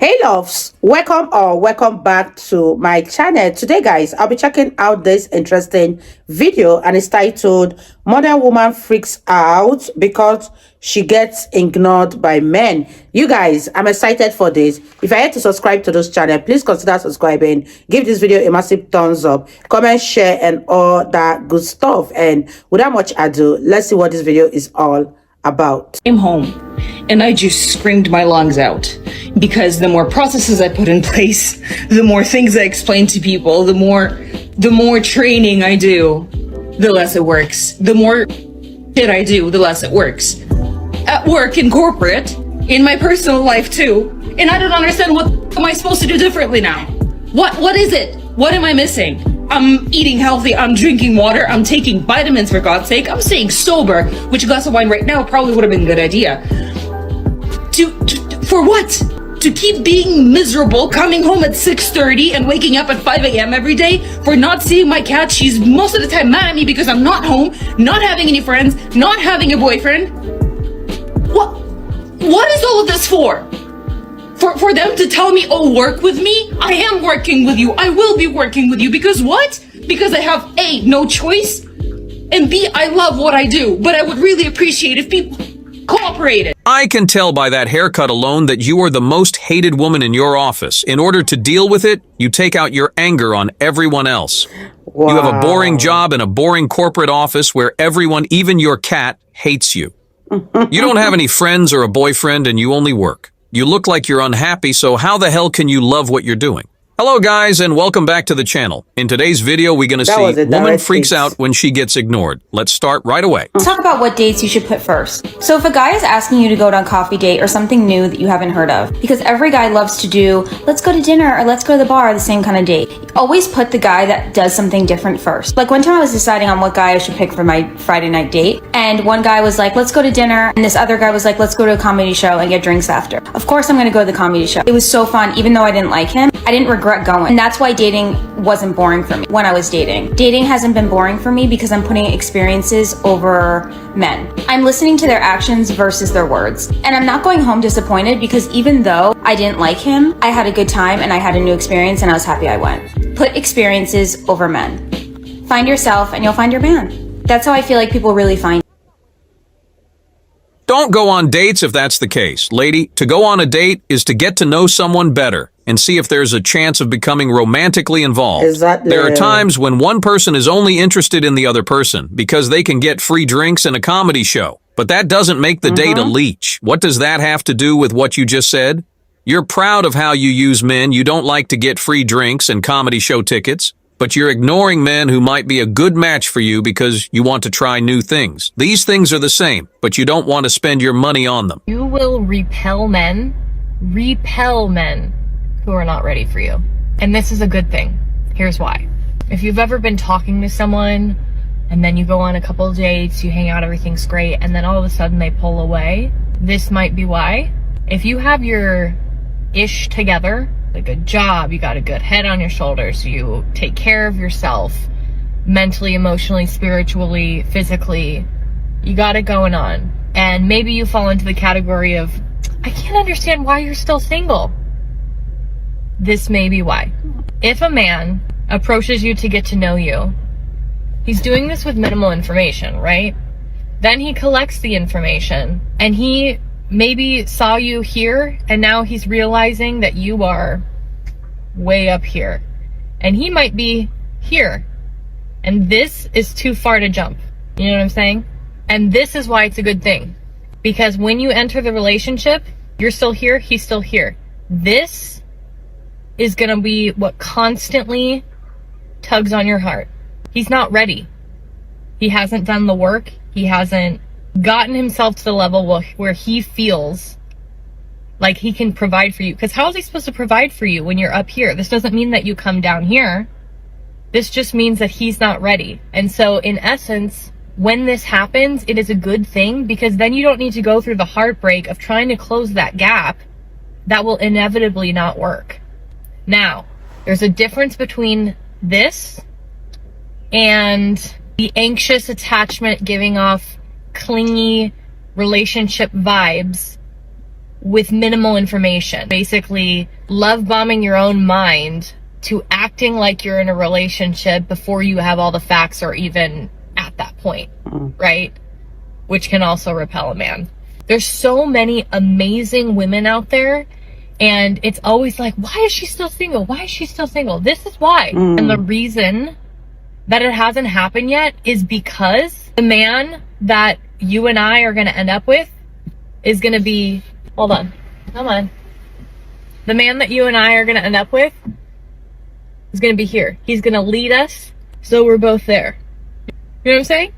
Hey loves, welcome or welcome back to my channel. Today guys, I'll be checking out this interesting video and it's titled Modern Woman Freaks Out Because She Gets Ignored by Men. You guys, I'm excited for this. If you're yet to subscribe to this channel, please consider subscribing. Give this video a massive thumbs up, comment, share and all that good stuff. And without much ado, let's see what this video is all about. Came home and I just screamed my lungs out because the more processes I put in place, the more things I explain to people, the more training I do, the less it works. The more shit I do, the less it works. At work, in corporate, in my personal life too. And I don't understand what am I supposed to do differently now? What is it? What am I missing? I'm eating healthy, I'm drinking water, I'm taking vitamins for God's sake, I'm staying sober, which a glass of wine right now probably would have been a good idea. For what? To keep being miserable, coming home at 6:30 and waking up at 5 a.m. every day for not seeing my cat. She's most of the time mad at me because I'm not home, not having any friends, not having a boyfriend. What is all of this for? For them to tell me, oh, work with me? I am working with you. I will be working with you. Because what? Because I have A, no choice, and B, I love what I do. But I would really appreciate if people cooperated. I can tell by that haircut alone that you are the most hated woman in your office. In order to deal with it, you take out your anger on everyone else. Wow. You have a boring job in a boring corporate office where everyone, even your cat, hates you. You don't have any friends or a boyfriend and you only work. You look like you're unhappy, so how the hell can you love what you're doing? Hello guys and welcome back to the channel. In today's video we're gonna see woman freaks out when she gets ignored. Let's start right away. Let's talk about what dates you should put first. So if a guy is asking you to go on a coffee date or something new that you haven't heard of, because every guy loves to do, let's go to dinner or let's go to the bar, the same kind of date. Always put the guy that does something different first. Like one time I was deciding on what guy I should pick for my Friday night date, and one guy was like, let's go to dinner, and this other guy was like, let's go to a comedy show and get drinks after. Of course I'm gonna go to the comedy show. It was so fun, even though I didn't like him, I didn't regret going. And that's why dating wasn't boring for me when I was dating. Dating hasn't been boring for me because I'm putting experiences over men. I'm listening to their actions versus their words. And I'm not going home disappointed because even though I didn't like him, I had a good time and I had a new experience and I was happy I went. Put experiences over men. Find yourself and you'll find your man. That's how I feel like people really find. Don't go on dates if that's the case. Lady, to go on a date is to get to know someone better and see if there's a chance of becoming romantically involved. Exactly. There are times when one person is only interested in the other person because they can get free drinks and a comedy show. But that doesn't make the date a leech. What does that have to do with what you just said? You're proud of how you use men. You don't like to get free drinks and comedy show tickets. But you're ignoring men who might be a good match for you because you want to try new things. These things are the same, but you don't want to spend your money on them. You will repel men who are not ready for you. And this is a good thing. Here's why. If you've ever been talking to someone and then you go on a couple of dates, you hang out, everything's great, and then all of a sudden they pull away, this might be why. If you have your ish together, a good job, you got a good head on your shoulders, you take care of yourself mentally, emotionally, spiritually, physically, you got it going on, and maybe you fall into the category of, I can't understand why you're still single. This may be why. If a man approaches you to get to know you, he's doing this with minimal information, right? Then he collects the information and he maybe saw you here and now he's realizing that you are way up here and he might be here, and this is too far to jump. You know what I'm saying? And this is why it's a good thing, because when you enter the relationship, you're still here, he's still here. This is gonna be what constantly tugs on your heart. He's not ready. He hasn't done the work. He hasn't gotten himself to the level where he feels like he can provide for you. Because how is he supposed to provide for you when you're up here? This doesn't mean that you come down here. This just means that he's not ready. And so in essence, when this happens, it is a good thing, because then you don't need to go through the heartbreak of trying to close that gap that will inevitably not work. Now, there's a difference between this and the anxious attachment giving off clingy relationship vibes with minimal information. Basically, love bombing your own mind to acting like you're in a relationship before you have all the facts or even at that point, right? Which can also repel a man. There's so many amazing women out there, and it's always like, why is she still single? Why is she still single? This is why. And the reason that it hasn't happened yet is because the man that you and I are going to end up with is going to be, hold on, come on. The man that you and I are going to end up with is going to be here. He's going to lead us, so we're both there. You know what I'm saying?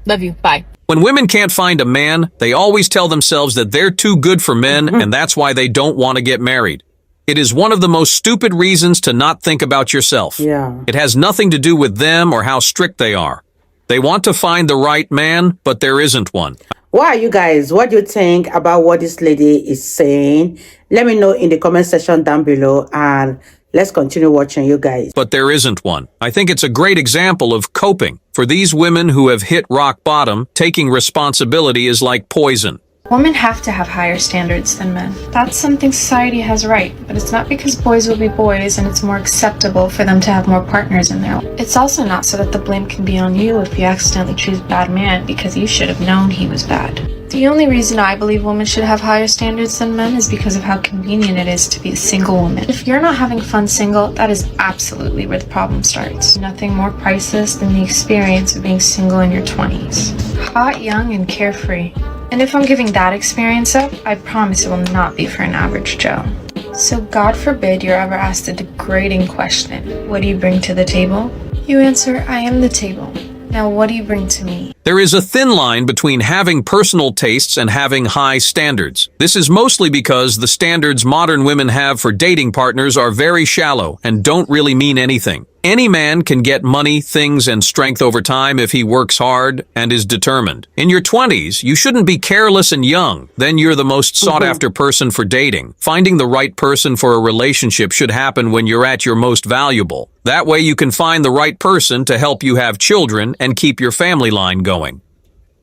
Love you. Bye. When women can't find a man, they always tell themselves that they're too good for men and that's why they don't want to get married. It is one of the most stupid reasons to not think about yourself. Yeah. It has nothing to do with them or how strict they are. They want to find the right man, but there isn't one. What are you guys? What do you think about what this lady is saying? Let me know in the comment section down below, and let's continue watching, you guys. But there isn't one. I think it's a great example of coping. For these women who have hit rock bottom, taking responsibility is like poison. Women have to have higher standards than men. That's something society has right, but it's not because boys will be boys and it's more acceptable for them to have more partners in their life. It's also not so that the blame can be on you if you accidentally choose a bad man because you should have known he was bad. The only reason I believe women should have higher standards than men is because of how convenient it is to be a single woman. If you're not having fun single, that is absolutely where the problem starts. Nothing more priceless than the experience of being single in your 20s. Hot, young, and carefree. And if I'm giving that experience up, I promise it will not be for an average Joe. So God forbid you're ever asked a degrading question. What do you bring to the table? You answer, I am the table. Now what do you bring to me? There is a thin line between having personal tastes and having high standards. This is mostly because the standards modern women have for dating partners are very shallow and don't really mean anything. Any man can get money, things, and strength over time if he works hard and is determined. In your 20s, you shouldn't be careless and young. Then you're the most sought-after person for dating. Finding the right person for a relationship should happen when you're at your most valuable. That way you can find the right person to help you have children and keep your family line going.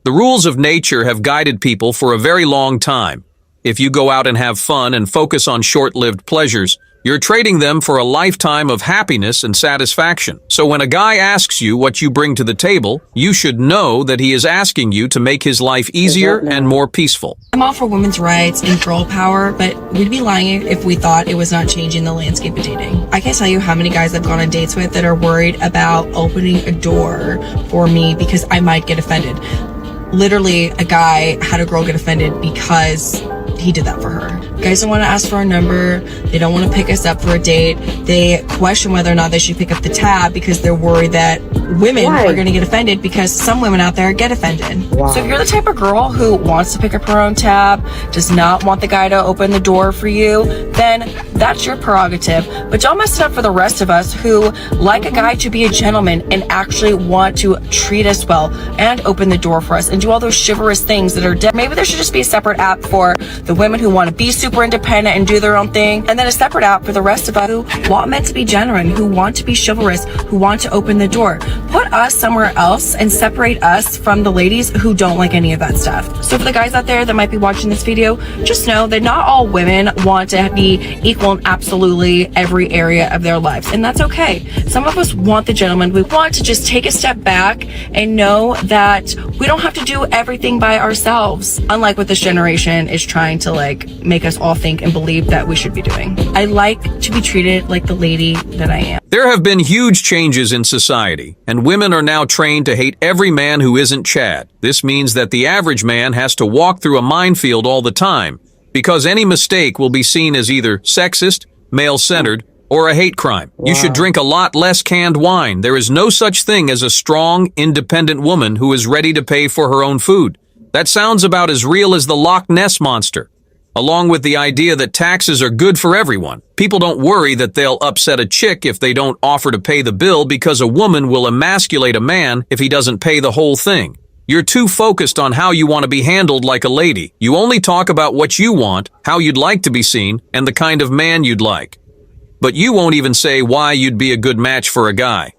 The rules of nature have guided people for a very long time. If you go out and have fun and focus on short-lived pleasures, you're trading them for a lifetime of happiness and satisfaction. So when a guy asks you what you bring to the table, you should know that he is asking you to make his life easier and more peaceful. I'm all for women's rights and girl power, but we'd be lying if we thought it was not changing the landscape of dating. I can't tell you how many guys I've gone on dates with that are worried about opening a door for me because I might get offended. Literally, a guy had a girl get offended because he did that for her. Guys don't want to ask for a number. They don't want to pick us up for a date. They question whether or not they should pick up the tab because they're worried that women are going to get offended because some women out there get offended. So if you're the type of girl who wants to pick up her own tab, does not want the guy to open the door for you, then that's your prerogative. But don't mess it up for the rest of us who like a guy to be a gentleman and actually want to treat us well and open the door for us and do all those chivalrous things that are dead. Maybe there should just be a separate app for the women who want to be super independent and do their own thing, and then a separate app for the rest of us who want men to be genuine, who want to be chivalrous, who want to open the door. Put us somewhere else and separate us from the ladies who don't like any of that stuff. So for the guys out there that might be watching this video, just know that not all women want to be equal in absolutely every area of their lives, and that's okay. Some of us want the gentleman. We want to just take a step back and know that we don't have to do everything by ourselves, unlike what this generation is trying to make us all think and believe that we should be doing. I like to be treated like the lady that I am. There have been huge changes in society, and women are now trained to hate every man who isn't Chad. This means that the average man has to walk through a minefield all the time, because any mistake will be seen as either sexist, male-centered, or a hate crime. You should drink a lot less canned wine. There is no such thing as a strong, independent woman who is ready to pay for her own food. That sounds about as real as the Loch Ness Monster. Along with the idea that taxes are good for everyone. People don't worry that they'll upset a chick if they don't offer to pay the bill because a woman will emasculate a man if he doesn't pay the whole thing. You're too focused on how you want to be handled like a lady. You only talk about what you want, how you'd like to be seen, and the kind of man you'd like. But you won't even say why you'd be a good match for a guy.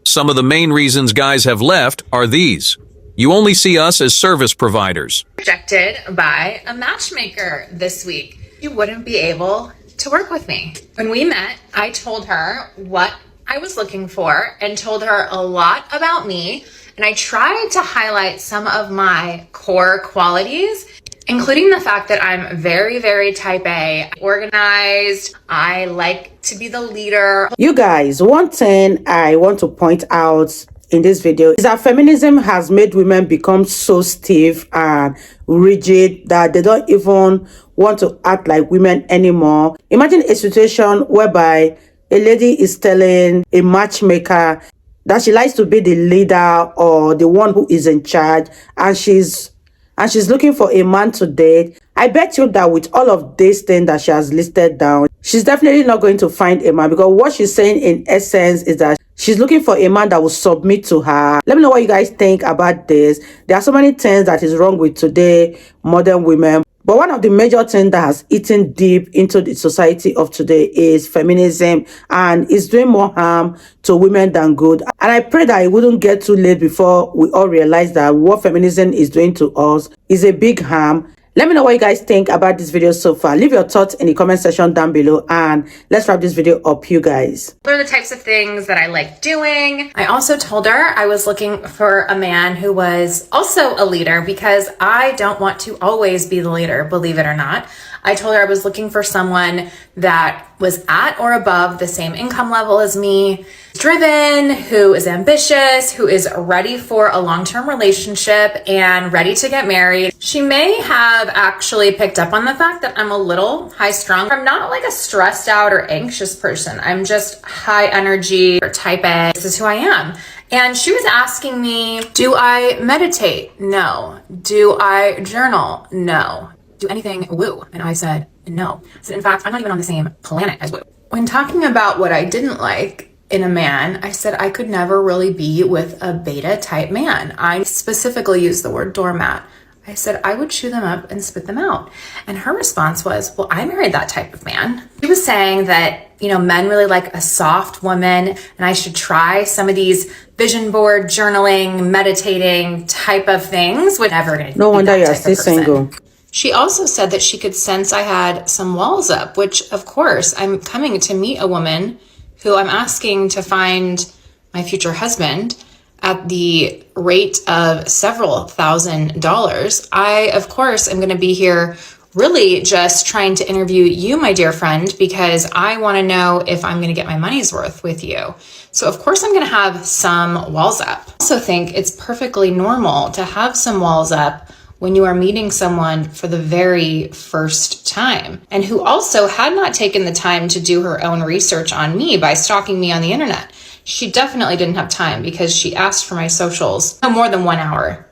Some of the main reasons guys have left are these. You only see us as service providers. Rejected by a matchmaker this week. You wouldn't be able to work with me. When we met, I told her what I was looking for and told her a lot about me. And I tried to highlight some of my core qualities, including the fact that I'm very, very type A, organized. I like to be the leader. You guys, one thing I want to point out in this video is that feminism has made women become so stiff and rigid that they don't even want to act like women anymore. Imagine a situation whereby a lady is telling a matchmaker that she likes to be the leader or the one who is in charge, and she's looking for a man to date. I bet you that with all of these things that she has listed down, she's definitely not going to find a man, because what she's saying in essence is that she's looking for a man that will submit to her. Let me know what you guys think about this. There are so many things that is wrong with today modern women, but one of the major things that has eaten deep into the society of today is feminism, and it's doing more harm to women than good. And I pray that it wouldn't get too late before we all realize that what feminism is doing to us is a big harm. Let me know what you guys think about this video so far. Leave your thoughts in the comment section down below, and let's wrap this video up, you guys. What are the types of things that I like doing? I also told her I was looking for a man who was also a leader, because I don't want to always be the leader, believe it or not. I told her I was looking for someone that was at or above the same income level as me, driven, who is ambitious, who is ready for a long-term relationship and ready to get married. She may have actually picked up on the fact that I'm a little high-strung. I'm not like a stressed out or anxious person. I'm just high energy or type A. This is who I am. And she was asking me, do I meditate? No. Do I journal? No. Do anything woo? And I said, no. So in fact, I'm not even on the same planet as woo. When talking about what I didn't like in a man, I said I could never really be with a beta type man. I specifically used the word doormat. I said I would chew them up and spit them out. And her response was, well, I married that type of man. She was saying that, you know, men really like a soft woman, and I should try some of these vision board, journaling, meditating type of things. Would never gonna No be wonder that you're type still of person. single. She also said that she could sense I had some walls up, which of course I'm coming to meet a woman who I'm asking to find my future husband at the rate of several $1,000s. I, of course, am going to be here really just trying to interview you, my dear friend, because I want to know if I'm going to get my money's worth with you. So of course I'm going to have some walls up. I also think it's perfectly normal to have some walls up when you are meeting someone for the very first time, and who also had not taken the time to do her own research on me by stalking me on the internet. She definitely didn't have time, because she asked for my socials no more than 1 hour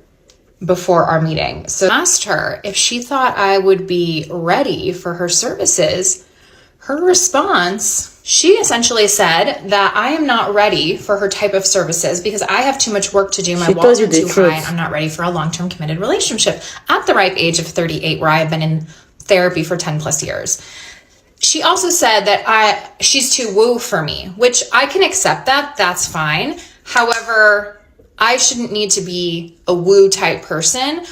before our meeting. So I asked her if she thought I would be ready for her services. Her response, she essentially said that I am not ready for her type of services because I have too much work to do. My walls are too high. I'm not ready for a long-term committed relationship at the ripe age of 38, where I've been in therapy for 10 plus years. She also said that she's too woo for me, which I can accept that. That's fine. However, I shouldn't need to be a woo type person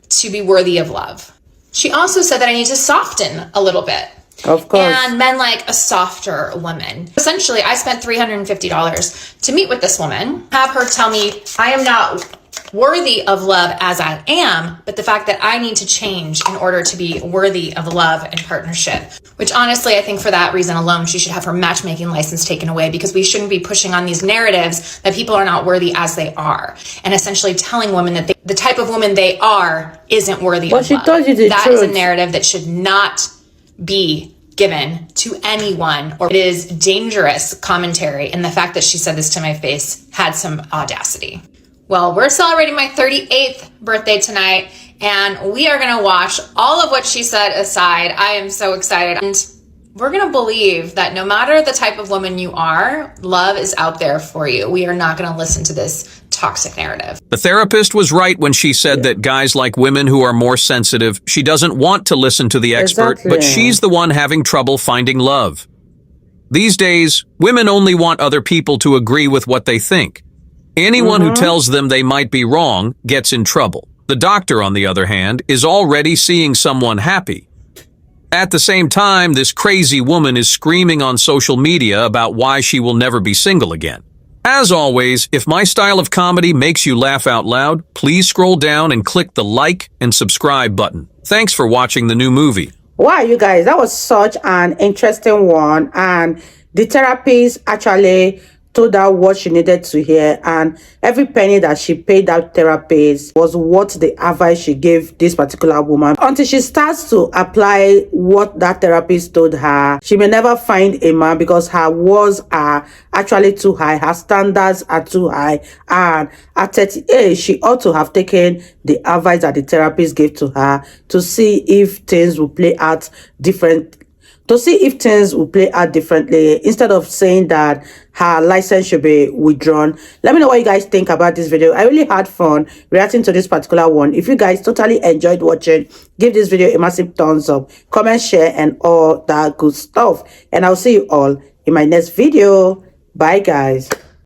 to be worthy of love. She also said that I need to soften a little bit. Of course. And men like a softer woman. Essentially, I spent $350 to meet with this woman, have her tell me I am not worthy of love as I am, but the fact that I need to change in order to be worthy of love and partnership. Which honestly, I think for that reason alone, she should have her matchmaking license taken away, because we shouldn't be pushing on these narratives that people are not worthy as they are, and essentially telling women that the type of woman they are isn't worthy of love. She told you the That truth. is a narrative that should not be given to anyone, or it is dangerous commentary, and the fact that she said this to my face had some audacity. Well, we're celebrating my 38th birthday tonight, and we are going to wash all of what she said aside. I am so excited. And we're going to believe that no matter the type of woman you are, love is out there for you. We are not going to listen to this toxic narrative. The therapist was right when she said that guys like women who are more sensitive. She doesn't want to listen to the expert, but she's the one having trouble finding love. These days, women only want other people to agree with what they think. Anyone who tells them they might be wrong gets in trouble. The doctor, on the other hand, is already seeing someone happy. At the same time, this crazy woman is screaming on social media about why she will never be single again. As always, if my style of comedy makes you laugh out loud, please scroll down and click the like and subscribe button. Thanks for watching the new movie. Wow, you guys, that was such an interesting one. And the therapist actually told her what she needed to hear, and every penny that she paid that therapist was what the advice she gave this particular woman. Until she starts to apply what that therapist told her, she may never find a man, because her walls are actually too high, her standards are too high, and at 38 she ought to have taken the advice that the therapist gave to her to see if things will play out differently, instead of saying that her license should be withdrawn. Let me know what you guys think about this video. I really had fun reacting to this particular one. If you guys totally enjoyed watching, give this video a massive thumbs up, comment, share, and all that good stuff. And I'll see you all in my next video. Bye, guys.